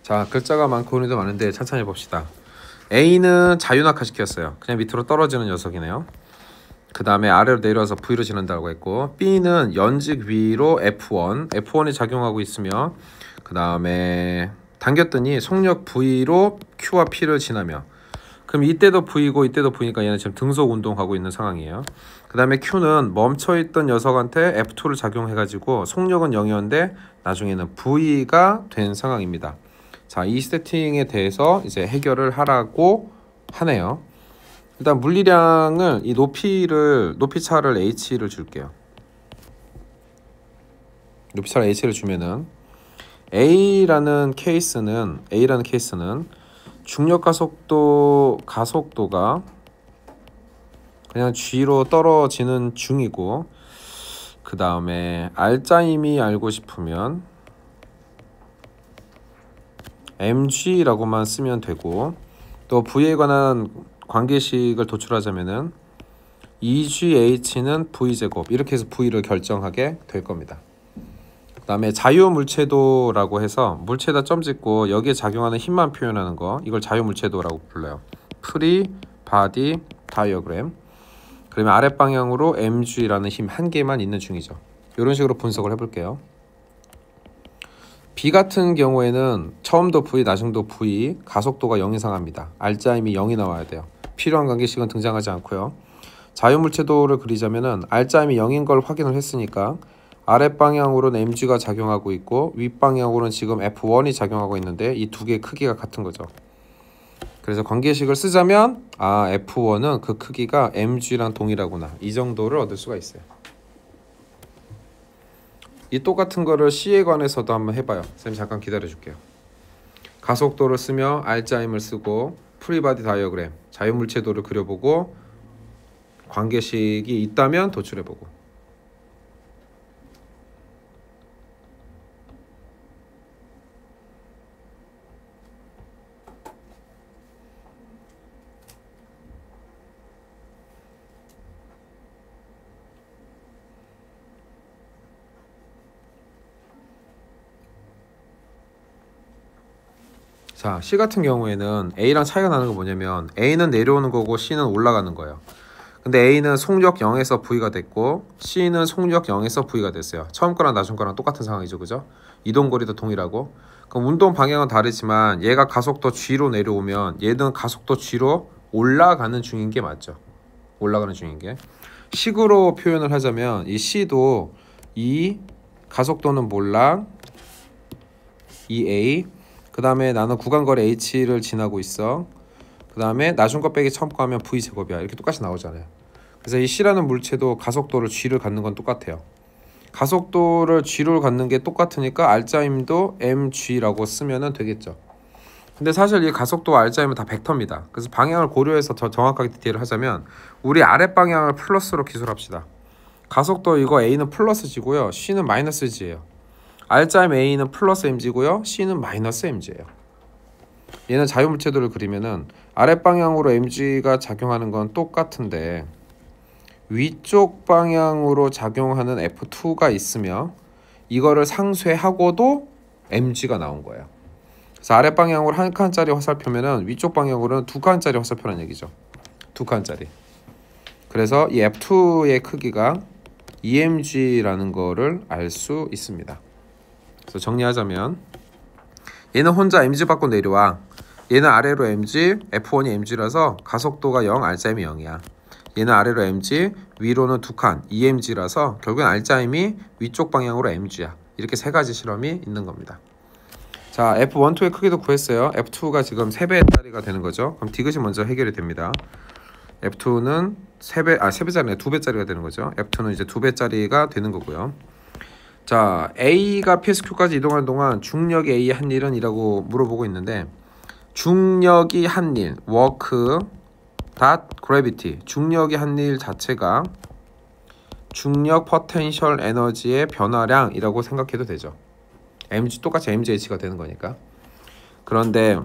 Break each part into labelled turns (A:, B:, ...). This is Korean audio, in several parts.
A: 자, 글자가 많고 의미도 많은데 천천히 봅시다. A는 자유낙하시켰어요. 그냥 밑으로 떨어지는 녀석이네요. 그 다음에 아래로 내려와서 V로 지른다고 했고, B는 연직 위로 F1이 작용하고 있으며, 그 다음에 당겼더니 속력 V로 Q와 P를 지나며, 그럼 이때도 V고 이때도 V니까 얘는 지금 등속 운동하고 있는 상황이에요. 그 다음에 Q는 멈춰있던 녀석한테 F2를 작용해가지고 속력은 0이었는데 나중에는 V가 된 상황입니다. 자, 이 세팅에 대해서 이제 해결을 하라고 하네요. 일단 물리량을 이 높이차를 h를 줄게요. 높이차를 h를 주면은 A라는 케이스는 중력 가속도가 그냥 G로 떨어지는 중이고, 그 다음에 알짜임이 알고 싶으면 mg라고만 쓰면 되고, 또 V에 관한 관계식을 도출하자면은 2GH는 V제곱, 이렇게 해서 V를 결정하게 될 겁니다. 그 다음에 자유물체도라고 해서 물체에다 점 찍고 여기에 작용하는 힘만 표현하는 거, 이걸 자유물체도라고 불러요. 프리 바디 다이어그램. 그러면 아랫방향으로 mg라는 힘 한 개만 있는 중이죠. 이런 식으로 분석을 해볼게요. B 같은 경우에는 처음도 V, 나중도 V, 가속도가 0 이상 합니다. 알짜임이 0이 나와야 돼요. 필요한 관계식은 등장하지 않고요. 자유물체도를 그리자면은 알짜임이 0인 걸 확인을 했으니까 아랫방향으로는 mg가 작용하고 있고 윗방향으로는 지금 F1이 작용하고 있는데 이 두 개의 크기가 같은 거죠. 그래서 관계식을 쓰자면 F1은 그 크기가 mg랑 동일하구나, 이 정도를 얻을 수가 있어요. 이 똑같은 거를 C에 관해서도 한번 해봐요. 선생님 잠깐 기다려 줄게요. 가속도를 쓰며 알짜임을 쓰고 프리바디 다이어그램, 자유물체도를 그려보고 관계식이 있다면 도출해보고. 자, C 같은 경우에는 A랑 차이가 나는 거 뭐냐면 A는 내려오는 거고 C는 올라가는 거예요. 근데 A는 속력 0에서 V가 됐고 C는 속력 0에서 V가 됐어요. 처음 거랑 나중 거랑 똑같은 상황이죠, 그죠? 이동거리도 동일하고. 그럼 운동 방향은 다르지만 얘가 가속도 G로 내려오면 얘는 가속도 G로 올라가는 중인 게 맞죠. 올라가는 중인 게. 식으로 표현을 하자면 이 C도 이 가속도는 몰라, 이 A, 그 다음에 나는 구간거리 h를 지나고 있어. 그 다음에 나중 거 빼기 처음 거 하면 v제곱이야. 이렇게 똑같이 나오잖아요. 그래서 이 C라는 물체도 가속도를 G를 갖는 건 똑같아요. 가속도를 G로 갖는 게 똑같으니까 알짜임도 mg라고 쓰면 되겠죠. 근데 사실 이 가속도와 알짜임은 다 벡터입니다. 그래서 방향을 고려해서 더 정확하게 디테일을 하자면 우리 아랫방향을 플러스로 기술합시다. 가속도 이거 A는 플러스 G고요, C는 마이너스 G예요. 알짜임 A는 플러스 mg고요, C는 마이너스 mg예요. 얘는 자유물체도를 그리면은 아랫방향으로 mg가 작용하는 건 똑같은데 위쪽 방향으로 작용하는 F2가 있으며 이거를 상쇄하고도 mg가 나온 거예요. 그래서 아랫방향으로 한 칸짜리 화살표면은 위쪽 방향으로는 두 칸짜리 화살표라는 얘기죠. 두 칸짜리. 그래서 이 F2의 크기가 EMG라는 거를 알 수 있습니다. 그래서 정리하자면 얘는 혼자 mg 받고 내려와. 얘는 아래로 mg, F1이 mg라서 가속도가 0, 알짜임이 0이야. 얘는 아래로 mg, 위로는 두 칸, EMG라서 결국엔 알짜임이 위쪽 방향으로 mg야. 이렇게 세 가지 실험이 있는 겁니다. 자, F1, 2의 크기도 구했어요. F2가 지금 3배짜리가 되는 거죠. 그럼 디귿이 먼저 해결이 됩니다. F2는 3배짜리네, 2배짜리가 되는 거죠. F2는 이제 2배짜리가 되는 거고요. 자, A가 PSQ까지 이동하는 동안 중력이 A의 한 일은 이라고 물어보고 있는데, 중력이 한 일, work gravity, 중력이 한 일 자체가 중력 포텐셜 에너지의 변화량이라고 생각해도 되죠. mg 똑같이 mgh가 되는 거니까. 그런데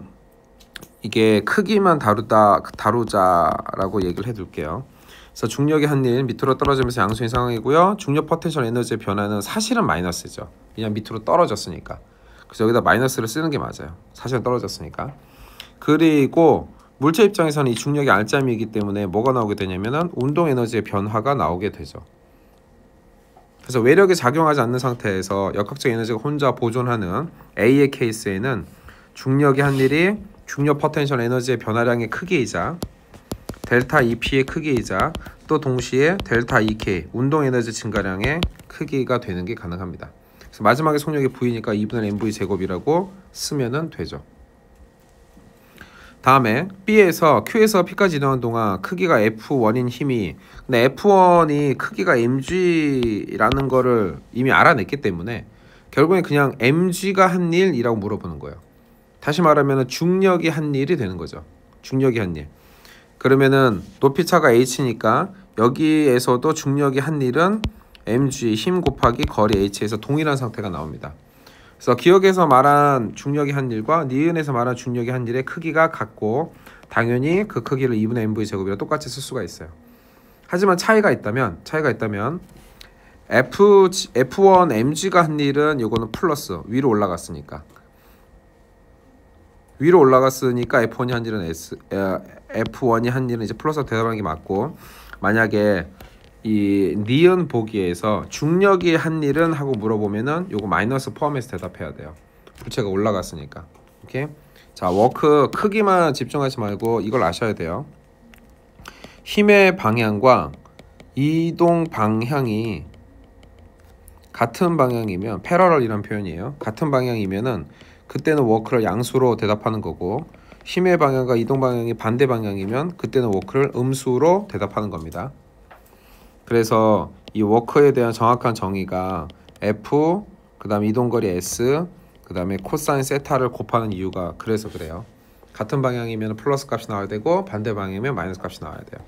A: 이게 크기만 다루자라고 얘기를 해둘게요. 그래서 중력의 한 일 밑으로 떨어지면서 양수인 상황이고요. 중력 포텐셜 에너지의 변화는 사실은 마이너스죠. 그냥 밑으로 떨어졌으니까. 그래서 여기다 마이너스를 쓰는 게 맞아요. 사실은 떨어졌으니까. 그리고 물체 입장에서는 이 중력이 알짜미이기 때문에 뭐가 나오게 되냐면은 운동 에너지의 변화가 나오게 되죠. 그래서 외력이 작용하지 않는 상태에서 역학적 에너지가 혼자 보존하는 A의 케이스에는 중력이 한 일이 중력 포텐셜 에너지의 변화량의 크기이자 델타 EP의 크기이자 또 동시에 델타 EK 운동 에너지 증가량의 크기가 되는 게 가능합니다. 그래서 마지막에 속력이 V니까 2분의 mv 제곱이라고 쓰면은 되죠. 다음에 B에서 Q에서 P까지 이동하는 동안 크기가 F1인 힘이, 근데 F1이 크기가 mg라는 거를 이미 알아냈기 때문에 결국엔 그냥 mg가 한 일이라고 물어보는 거예요. 다시 말하면 중력이 한 일이 되는 거죠. 중력이 한 일. 그러면은 높이차가 h니까 여기에서도 중력이 한 일은 mg 힘 곱하기 거리 h에서 동일한 상태가 나옵니다. 그래서 기억에서 말한 중력이 한 일과 니은에서 말한 중력이 한 일의 크기가 같고 당연히 그 크기를 2분의 mv 제곱이랑 똑같이 쓸 수가 있어요. 하지만 차이가 있다면 F1 mg가 한 일은 이거는 플러스 위로 올라갔으니까 F1이 한 일은 F1이 한 일은 이제 플러스 대답하는 게 맞고, 만약에 이 니은 보기에서 중력이 한 일은 하고 물어보면은 요거 마이너스 포함해서 대답해야 돼요. 부채가 올라갔으니까. 오케이? 자, 워크 크기만 집중하지 말고 이걸 아셔야 돼요. 힘의 방향과 이동 방향이 같은 방향이면 패러럴이라는 표현이에요. 같은 방향이면은 그때는 워크를 양수로 대답하는 거고, 힘의 방향과 이동 방향이 반대 방향이면 그때는 워크를 음수로 대답하는 겁니다. 그래서 이 워크에 대한 정확한 정의가 F, 그 다음에 이동거리 S, 그 다음에 코사인 세타를 곱하는 이유가 그래서 그래요. 같은 방향이면 플러스 값이 나와야 되고 반대 방향이면 마이너스 값이 나와야 돼요.